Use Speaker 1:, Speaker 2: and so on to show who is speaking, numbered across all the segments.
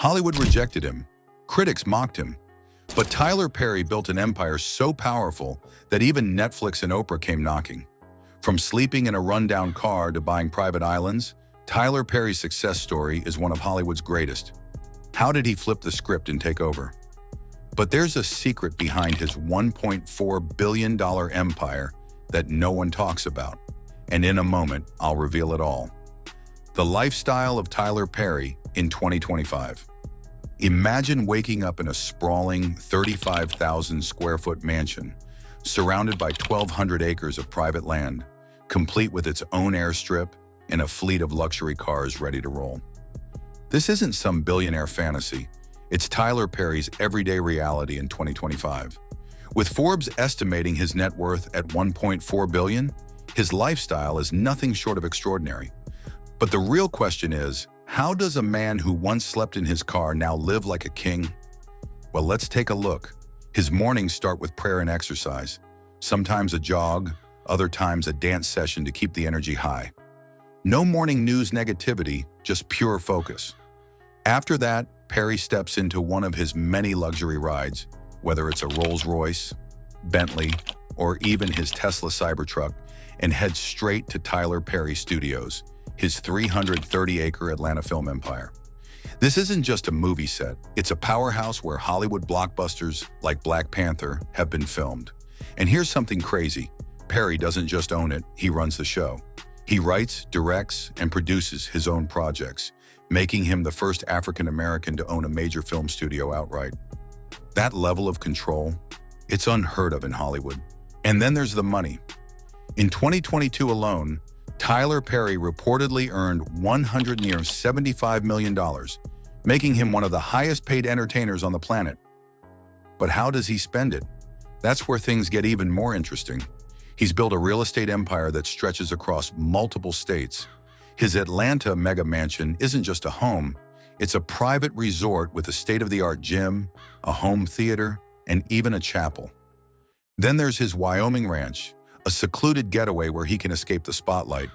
Speaker 1: Hollywood rejected him. Critics mocked him. But Tyler Perry built an empire so powerful that even Netflix and Oprah came knocking. From sleeping in a rundown car to buying private islands, Tyler Perry's success story is one of Hollywood's greatest. How did he flip the script and take over? But there's a secret behind his $1.4 billion empire that no one talks about. And in a moment, I'll reveal it all. The lifestyle of Tyler Perry in 2025. Imagine waking up in a sprawling 35,000 square foot mansion, surrounded by 1,200 acres of private land, complete with its own airstrip and a fleet of luxury cars ready to roll. This isn't some billionaire fantasy. It's Tyler Perry's everyday reality in 2025. With Forbes estimating his net worth at $1.4 billion, his lifestyle is nothing short of extraordinary. But the real question is, how does a man who once slept in his car now live like a king? Well, let's take a look. His mornings start with prayer and exercise, sometimes a jog, other times a dance session to keep the energy high. No morning news negativity, just pure focus. After that, Perry steps into one of his many luxury rides, whether it's a Rolls-Royce, Bentley, or even his Tesla Cybertruck, and heads straight to Tyler Perry Studios, his 330-acre Atlanta film empire. This isn't just a movie set, it's a powerhouse where Hollywood blockbusters like Black Panther have been filmed. And here's something crazy. Perry doesn't just own it, he runs the show. He writes, directs, and produces his own projects, making him the first African-American to own a major film studio outright. That level of control, it's unheard of in Hollywood. And then there's the money. In 2022 alone, Tyler Perry reportedly earned $175 million, making him one of the highest-paid entertainers on the planet. But how does he spend it? That's where things get even more interesting. He's built a real estate empire that stretches across multiple states. His Atlanta mega mansion isn't just a home, it's a private resort with a state-of-the-art gym, a home theater, and even a chapel. Then there's his Wyoming ranch, a secluded getaway where he can escape the spotlight,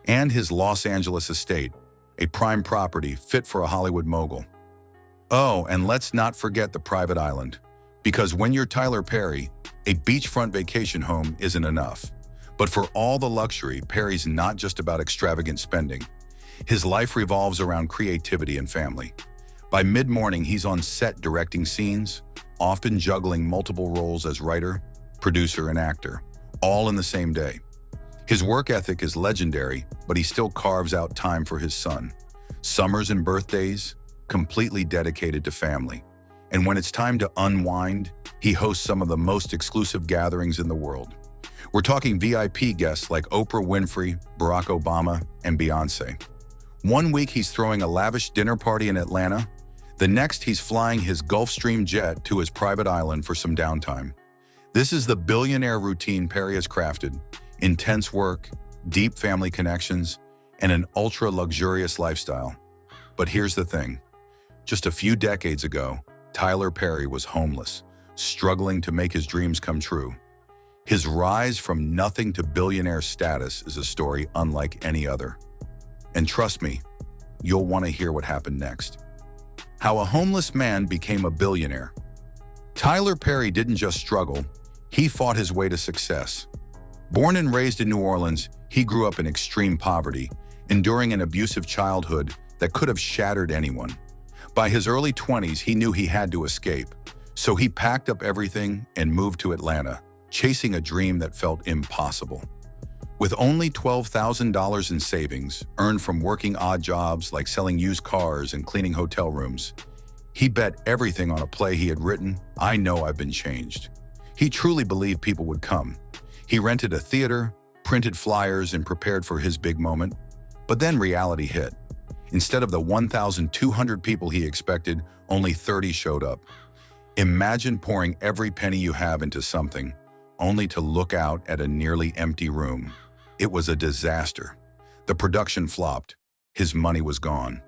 Speaker 1: and his Los Angeles estate, a prime property fit for a Hollywood mogul. Oh, and let's not forget the private island, because when you're Tyler Perry, a beachfront vacation home isn't enough. But for all the luxury, Perry's not just about extravagant spending. His life revolves around creativity and family. By mid-morning, he's on set directing scenes, often juggling multiple roles as writer, producer, and actor, all in the same day. His work ethic is legendary, but he still carves out time for his son. Summers and birthdays, completely dedicated to family. And when it's time to unwind, he hosts some of the most exclusive gatherings in the world. We're talking VIP guests like Oprah Winfrey, Barack Obama, and Beyoncé. One week he's throwing a lavish dinner party in Atlanta. The next he's flying his Gulfstream jet to his private island for some downtime. This is the billionaire routine Perry has crafted. Intense work, deep family connections, and an ultra-luxurious lifestyle. But here's the thing. Just a few decades ago, Tyler Perry was homeless, struggling to make his dreams come true. His rise from nothing to billionaire status is a story unlike any other. And trust me, you'll want to hear what happened next. How a homeless man became a billionaire. Tyler Perry didn't just struggle, he fought his way to success. Born and raised in New Orleans, he grew up in extreme poverty, enduring an abusive childhood that could have shattered anyone. By his early 20s, he knew he had to escape, so he packed up everything and moved to Atlanta, chasing a dream that felt impossible. With only $12,000 in savings, earned from working odd jobs like selling used cars and cleaning hotel rooms, he bet everything on a play he had written, "I Know I've Been Changed." He truly believed people would come. He rented a theater, printed flyers, and prepared for his big moment. But then reality hit. Instead of the 1,200 people he expected, only 30 showed up. Imagine pouring every penny you have into something, only to look out at a nearly empty room. It was a disaster. The production flopped. His money was gone.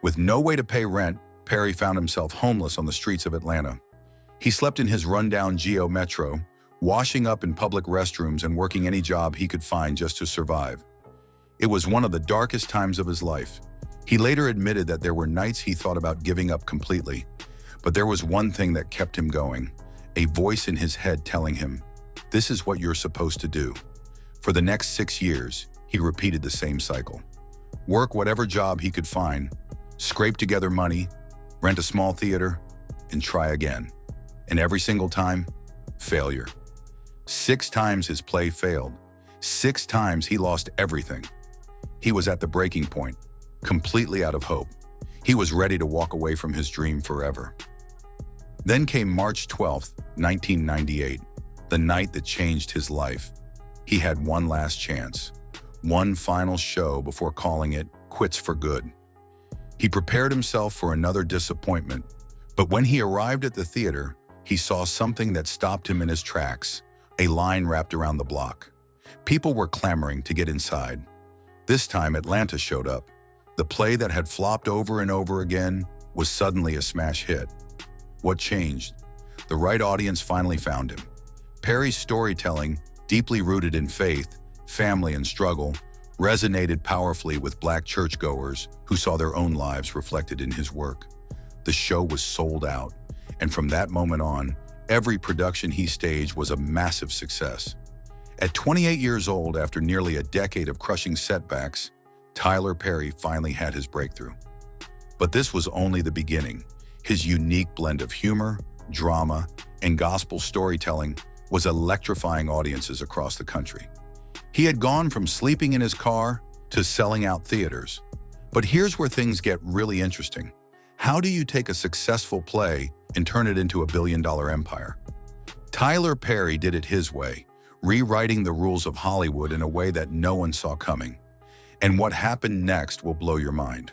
Speaker 1: With no way to pay rent, Perry found himself homeless on the streets of Atlanta. He slept in his rundown Geo Metro, washing up in public restrooms and working any job he could find just to survive. It was one of the darkest times of his life. He later admitted that there were nights he thought about giving up completely, but there was one thing that kept him going, a voice in his head telling him, "This is what you're supposed to do." For the next 6 years, he repeated the same cycle. Work whatever job he could find, scrape together money, rent a small theater, and try again. And every single time, failure. 6 times his play failed. 6 times he lost everything. He was at the breaking point, completely out of hope. He was ready to walk away from his dream forever. Then came March 12th, 1998, the night that changed his life. He had one last chance, one final show before calling it quits for good. He prepared himself for another disappointment, but when he arrived at the theater, he saw something that stopped him in his tracks, a line wrapped around the block. People were clamoring to get inside. This time, Atlanta showed up. The play that had flopped over and over again was suddenly a smash hit. What changed? The right audience finally found him. Perry's storytelling, deeply rooted in faith, family, and struggle, resonated powerfully with Black churchgoers who saw their own lives reflected in his work. The show was sold out, and from that moment on, every production he staged was a massive success. At 28 years old, after nearly a decade of crushing setbacks, Tyler Perry finally had his breakthrough. But this was only the beginning. His unique blend of humor, drama, and gospel storytelling was electrifying audiences across the country. He had gone from sleeping in his car to selling out theaters. But here's where things get really interesting. How do you take a successful play and turn it into a billion-dollar empire? Tyler Perry did it his way, rewriting the rules of Hollywood in a way that no one saw coming. And what happened next will blow your mind.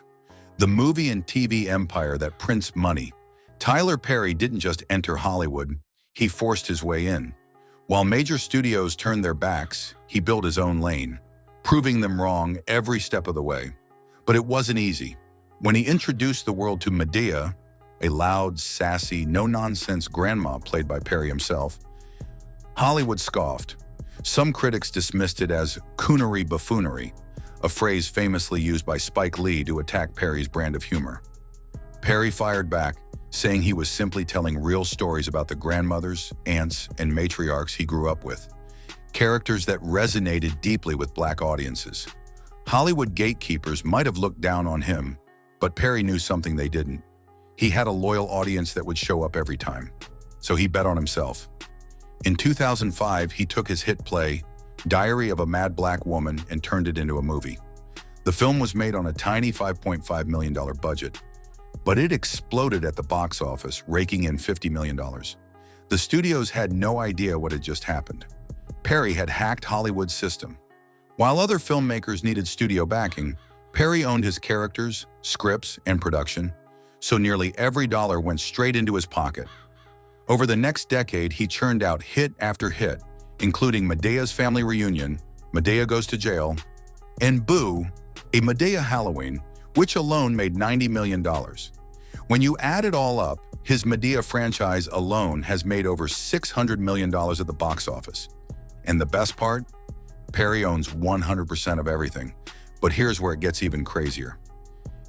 Speaker 1: The movie and TV empire that prints money. Tyler Perry didn't just enter Hollywood, he forced his way in. While major studios turned their backs, he built his own lane, proving them wrong every step of the way. But it wasn't easy. When he introduced the world to Medea, a loud, sassy, no-nonsense grandma played by Perry himself, Hollywood scoffed. Some critics dismissed it as coonery buffoonery, a phrase famously used by Spike Lee to attack Perry's brand of humor. Perry fired back, saying he was simply telling real stories about the grandmothers, aunts, and matriarchs he grew up with, characters that resonated deeply with Black audiences. Hollywood gatekeepers might have looked down on him, but Perry knew something they didn't. He had a loyal audience that would show up every time, so he bet on himself. In 2005, he took his hit play, Diary of a Mad Black Woman, and turned it into a movie. The film was made on a tiny $5.5 million budget, but it exploded at the box office, raking in $50 million. The studios had no idea what had just happened. Perry had hacked Hollywood's system. While other filmmakers needed studio backing, Perry owned his characters, scripts, and production, so nearly every dollar went straight into his pocket. Over the next decade, he churned out hit after hit, including Medea's Family Reunion, Medea Goes to Jail, and Boo, a Medea Halloween, which alone made $90 million. When you add it all up, his Medea franchise alone has made over $600 million at the box office. And the best part? Perry owns 100% of everything. But here's where it gets even crazier.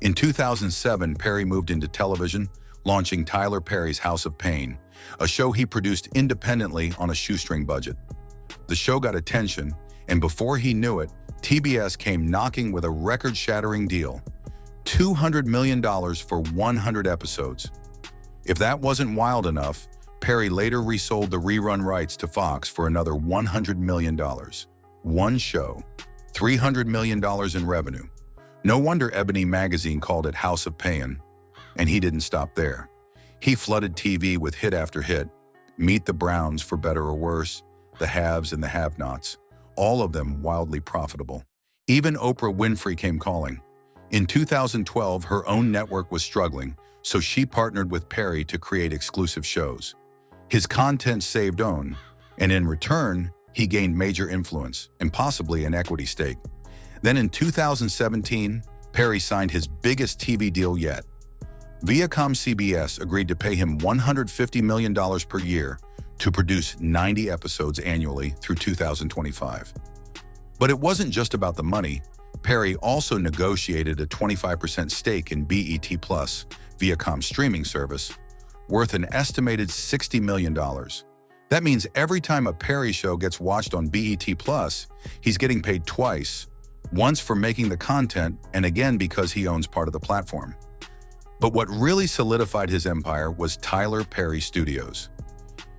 Speaker 1: In 2007, Perry moved into television, launching Tyler Perry's House of Pain, a show he produced independently on a shoestring budget. The show got attention, and before he knew it, TBS came knocking with a record-shattering deal, $200 million for 100 episodes. If that wasn't wild enough, Perry later resold the rerun rights to Fox for another $100 million. One show, $300 million in revenue. No wonder Ebony magazine called it House of Pain. And he didn't stop there. He flooded TV with hit after hit. Meet the Browns, For Better or Worse, The Haves and the Have-Nots, all of them wildly profitable. Even Oprah Winfrey came calling. In 2012, her own network was struggling, so she partnered with Perry to create exclusive shows. His content saved OWN, and in return, he gained major influence and possibly an equity stake. Then in 2017, Perry signed his biggest TV deal yet. Viacom-CBS agreed to pay him $150 million per year to produce 90 episodes annually through 2025. But it wasn't just about the money. Perry also negotiated a 25% stake in BET Plus, Viacom's streaming service, worth an estimated $60 million. That means every time a Perry show gets watched on BET Plus, he's getting paid twice, once for making the content and again because he owns part of the platform. But what really solidified his empire was Tyler Perry Studios.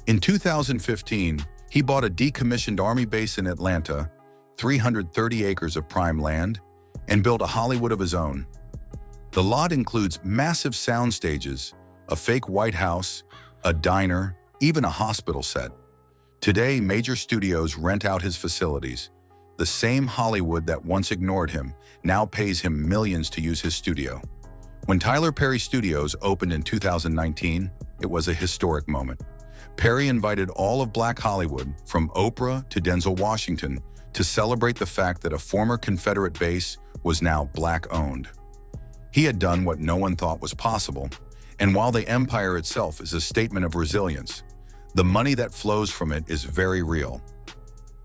Speaker 1: In 2015, he bought a decommissioned army base in Atlanta, 330 acres of prime land, and built a Hollywood of his own. The lot includes massive sound stages, a fake White House, a diner, even a hospital set. Today, major studios rent out his facilities. The same Hollywood that once ignored him now pays him millions to use his studio. When Tyler Perry Studios opened in 2019, it was a historic moment. Perry invited all of Black Hollywood, from Oprah to Denzel Washington, to celebrate the fact that a former Confederate base was now Black-owned. He had done what no one thought was possible, and while the empire itself is a statement of resilience, the money that flows from it is very real.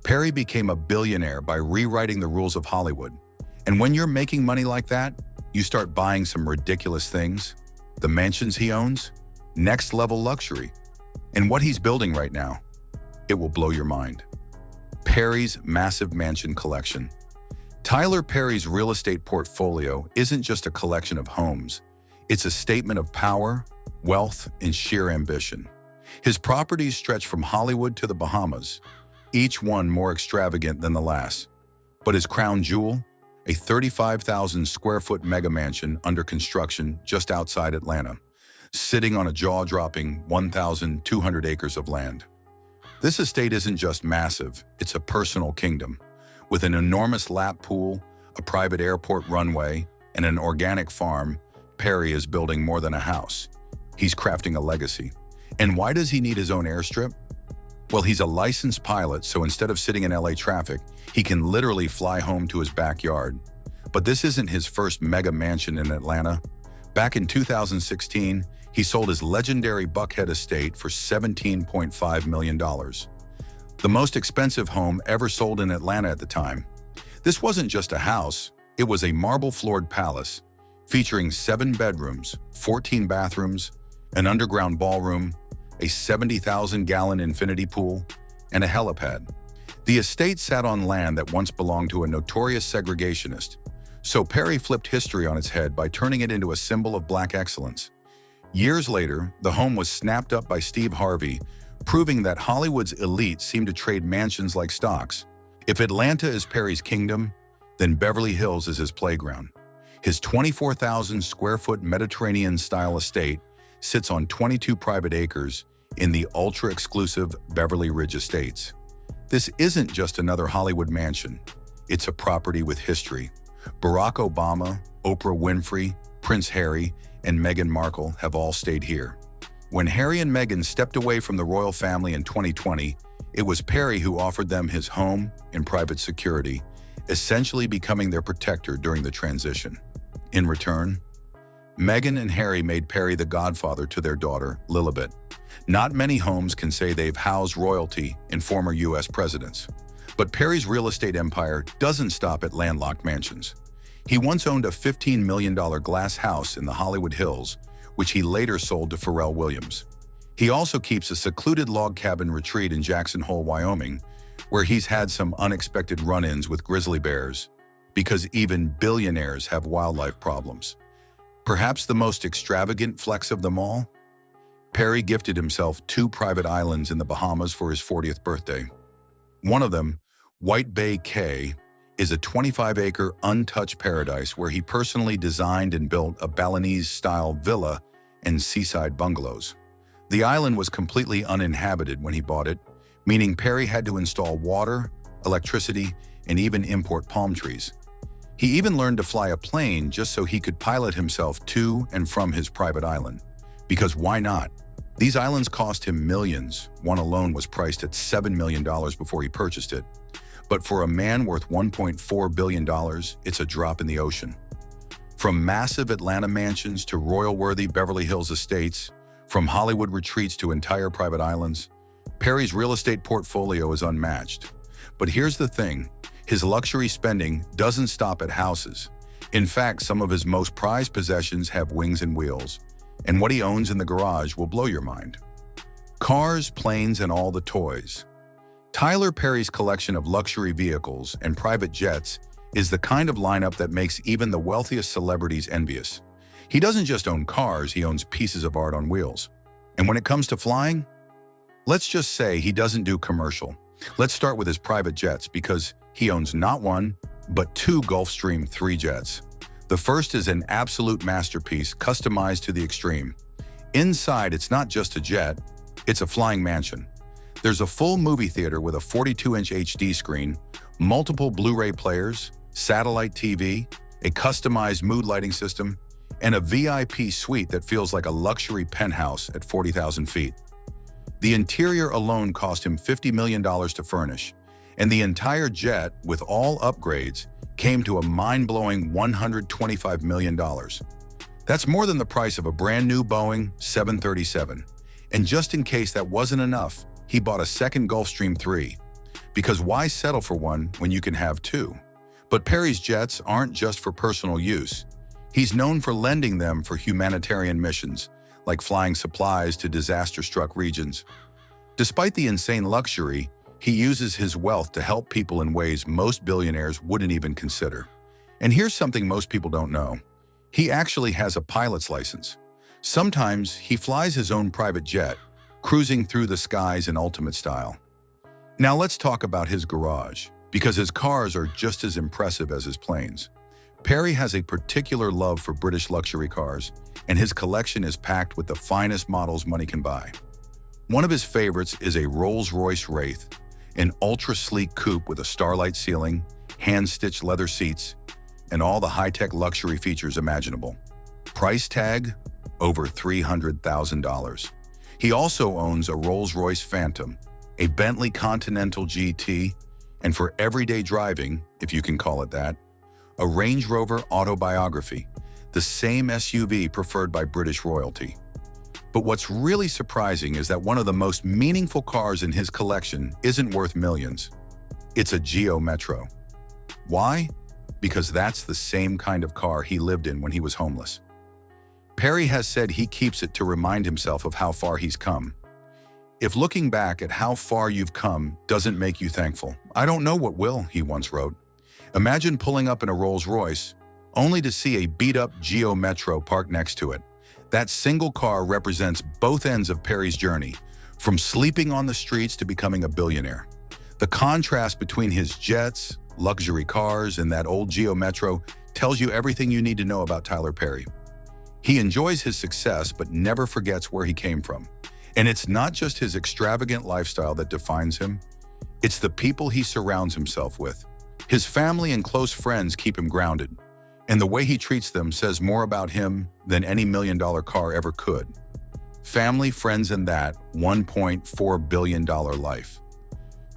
Speaker 1: Perry became a billionaire by rewriting the rules of Hollywood. And when you're making money like that, you start buying some ridiculous things. The mansions he owns, next-level luxury. And what he's building right now, it will blow your mind. Perry's massive mansion collection. Tyler Perry's real estate portfolio isn't just a collection of homes. It's a statement of power, wealth, and sheer ambition. His properties stretch from Hollywood to the Bahamas, each one more extravagant than the last. But his crown jewel, a 35,000 square foot mega mansion under construction just outside Atlanta, sitting on a jaw-dropping 1,200 acres of land. This estate isn't just massive, it's a personal kingdom. With an enormous lap pool, a private airport runway, and an organic farm, Perry is building more than a house. He's crafting a legacy. And why does he need his own airstrip? Well, he's a licensed pilot, so instead of sitting in LA traffic, he can literally fly home to his backyard. But this isn't his first mega mansion in Atlanta. Back in 2016, he sold his legendary Buckhead estate for $17.5 million. The most expensive home ever sold in Atlanta at the time. This wasn't just a house, it was a marble-floored palace, featuring 7 bedrooms, 14 bathrooms, an underground ballroom, a 70,000-gallon infinity pool, and a helipad. The estate sat on land that once belonged to a notorious segregationist, so Perry flipped history on its head by turning it into a symbol of Black excellence. Years later, the home was snapped up by Steve Harvey, proving that Hollywood's elite seemed to trade mansions like stocks. If Atlanta is Perry's kingdom, then Beverly Hills is his playground. His 24,000 square foot Mediterranean-style estate sits on 22 private acres in the ultra-exclusive Beverly Ridge Estates. This isn't just another Hollywood mansion. It's a property with history. Barack Obama, Oprah Winfrey, Prince Harry, and Meghan Markle have all stayed here. When Harry and Meghan stepped away from the royal family in 2020, it was Perry who offered them his home and private security, essentially becoming their protector during the transition. In return, Meghan and Harry made Perry the godfather to their daughter, Lilibet. Not many homes can say they've housed royalty and former U.S. presidents. But Perry's real estate empire doesn't stop at landlocked mansions. He once owned a $15 million glass house in the Hollywood Hills, which he later sold to Pharrell Williams. He also keeps a secluded log cabin retreat in Jackson Hole, Wyoming, where he's had some unexpected run-ins with grizzly bears, because even billionaires have wildlife problems. Perhaps the most extravagant flex of them all? Perry gifted himself 2 private islands in the Bahamas for his 40th birthday. One of them, White Bay Cay, is a 25-acre untouched paradise where he personally designed and built a Balinese-style villa and seaside bungalows. The island was completely uninhabited when he bought it, meaning Perry had to install water, electricity, and even import palm trees. He even learned to fly a plane just so he could pilot himself to and from his private island. Because why not? These islands cost him millions. One alone was priced at $7 million before he purchased it. But for a man worth $1.4 billion, it's a drop in the ocean. From massive Atlanta mansions to royal-worthy Beverly Hills estates, from Hollywood retreats to entire private islands, Perry's real estate portfolio is unmatched. But here's the thing, His luxury spending doesn't stop at houses. In fact, some of his most prized possessions have wings and wheels, and what he owns in the garage will blow your mind. Cars, planes, and all the toys. Tyler Perry's collection of luxury vehicles and private jets is the kind of lineup that makes even the wealthiest celebrities envious. He doesn't just own cars, he owns pieces of art on wheels. And when it comes to flying, let's just say he doesn't do commercial. Let's start with his private jets because he owns not one, but two Gulfstream 3 jets. The first is an absolute masterpiece customized to the extreme. Inside, it's not just a jet, it's a flying mansion. There's a full movie theater with a 42-inch HD screen, multiple Blu-ray players, satellite TV, a customized mood lighting system, and a VIP suite that feels like a luxury penthouse at 40,000 feet. The interior alone cost him $50 million to furnish, and the entire jet, with all upgrades, came to a mind-blowing $125 million. That's more than the price of a brand new Boeing 737. And just in case that wasn't enough, he bought a second Gulfstream 3. Because why settle for one when you can have two? But Perry's jets aren't just for personal use. He's known for lending them for humanitarian missions, like flying supplies to disaster-struck regions. Despite the insane luxury, he uses his wealth to help people in ways most billionaires wouldn't even consider. And here's something most people don't know. He actually has a pilot's license. Sometimes he flies his own private jet, cruising through the skies in ultimate style. Now let's talk about his garage, because his cars are just as impressive as his planes. Perry has a particular love for British luxury cars, and his collection is packed with the finest models money can buy. One of his favorites is a Rolls-Royce Wraith, an ultra-sleek coupe with a starlight ceiling, hand-stitched leather seats, and all the high-tech luxury features imaginable. Price tag? Over $300,000. He also owns a Rolls-Royce Phantom, a Bentley Continental GT, and for everyday driving, if you can call it that, a Range Rover Autobiography, the same SUV preferred by British royalty. But what's really surprising is that one of the most meaningful cars in his collection isn't worth millions. It's a Geo Metro. Why? Because that's the same kind of car he lived in when he was homeless. Perry has said he keeps it to remind himself of how far he's come. If looking back at how far you've come doesn't make you thankful, I don't know what will, he once wrote. Imagine pulling up in a Rolls-Royce, only to see a beat-up Geo Metro parked next to it. That single car represents both ends of Perry's journey, from sleeping on the streets to becoming a billionaire. The contrast between his jets, luxury cars, and that old Geo Metro tells you everything you need to know about Tyler Perry. He enjoys his success but never forgets where he came from. And it's not just his extravagant lifestyle that defines him, it's the people he surrounds himself with. His family and close friends keep him grounded, and the way he treats them says more about him than any million-dollar car ever could. Family, friends, and that $1.4 billion life.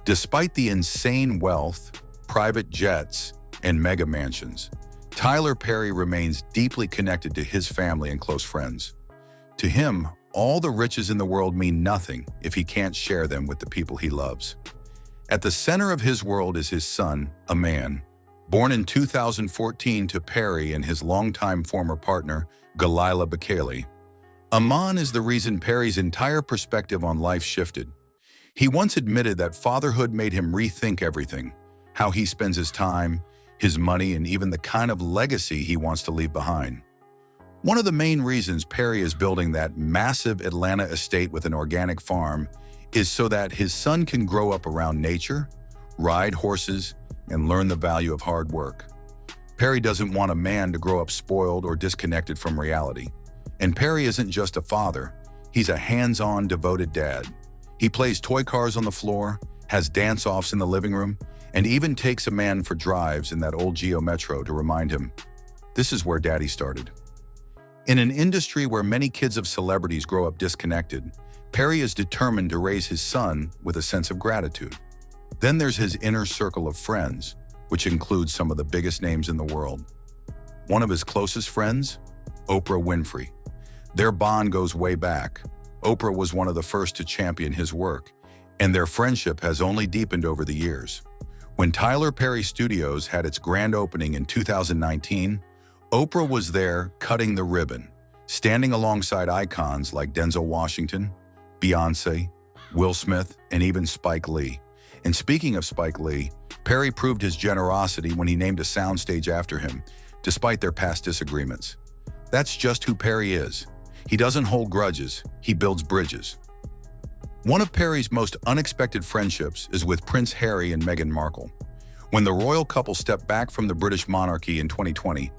Speaker 1: Despite the insane wealth, private jets, and mega mansions, Tyler Perry remains deeply connected to his family and close friends. To him, all the riches in the world mean nothing if he can't share them with the people he loves. At the center of his world is his son, a man, born in 2014 to Perry and his longtime former partner, Galila Bakali. Aman is the reason Perry's entire perspective on life shifted. He once admitted that fatherhood made him rethink everything, how he spends his time, his money, and even the kind of legacy he wants to leave behind. One of the main reasons Perry is building that massive Atlanta estate with an organic farm is so that his son can grow up around nature, ride horses, and learn the value of hard work. Perry doesn't want a man to grow up spoiled or disconnected from reality. And Perry isn't just a father, he's a hands-on, devoted dad. He plays toy cars on the floor, has dance-offs in the living room, and even takes a man for drives in that old Geo Metro to remind him, this is where Daddy started. In an industry where many kids of celebrities grow up disconnected, Perry is determined to raise his son with a sense of gratitude. Then there's his inner circle of friends, which includes some of the biggest names in the world. One of his closest friends? Oprah Winfrey. Their bond goes way back. Oprah was one of the first to champion his work, and their friendship has only deepened over the years. When Tyler Perry Studios had its grand opening in 2019, Oprah was there cutting the ribbon, standing alongside icons like Denzel Washington, Beyoncé, Will Smith, and even Spike Lee. And speaking of Spike Lee, Perry proved his generosity when he named a soundstage after him, despite their past disagreements. That's just who Perry is. He doesn't hold grudges, he builds bridges. One of Perry's most unexpected friendships is with Prince Harry and Meghan Markle. When the royal couple stepped back from the British monarchy in 2020,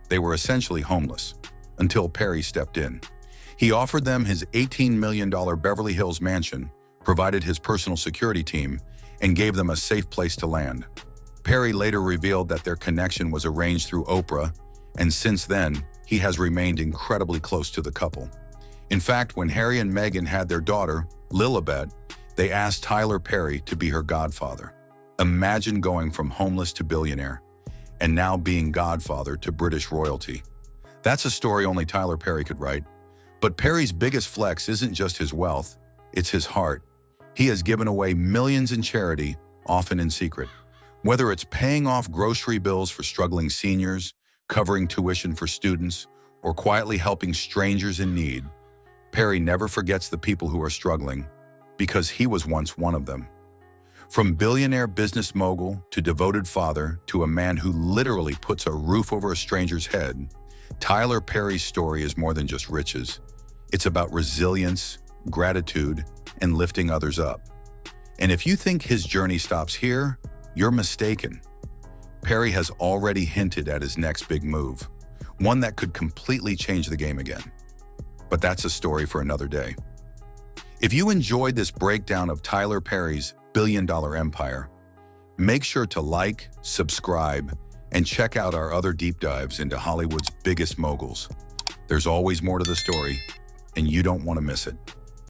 Speaker 1: they were essentially homeless, until Perry stepped in. He offered them his $18 million Beverly Hills mansion, provided his personal security team, and gave them a safe place to land. Perry later revealed that their connection was arranged through Oprah, and since then, he has remained incredibly close to the couple. In fact, when Harry and Meghan had their daughter, Lilibet, they asked Tyler Perry to be her godfather. Imagine going from homeless to billionaire, and now being godfather to British royalty. That's a story only Tyler Perry could write. But Perry's biggest flex isn't just his wealth, it's his heart. He has given away millions in charity, often in secret. Whether it's paying off grocery bills for struggling seniors, covering tuition for students, or quietly helping strangers in need, Perry never forgets the people who are struggling, because he was once one of them. From billionaire business mogul to devoted father to a man who literally puts a roof over a stranger's head, Tyler Perry's story is more than just riches. It's about resilience, gratitude, and lifting others up. And if you think his journey stops here, you're mistaken. Perry has already hinted at his next big move, one that could completely change the game again. But that's a story for another day. If you enjoyed this breakdown of Tyler Perry's billion-dollar empire, make sure to like, subscribe, and check out our other deep dives into Hollywood's biggest moguls. There's always more to the story, and you don't want to miss it.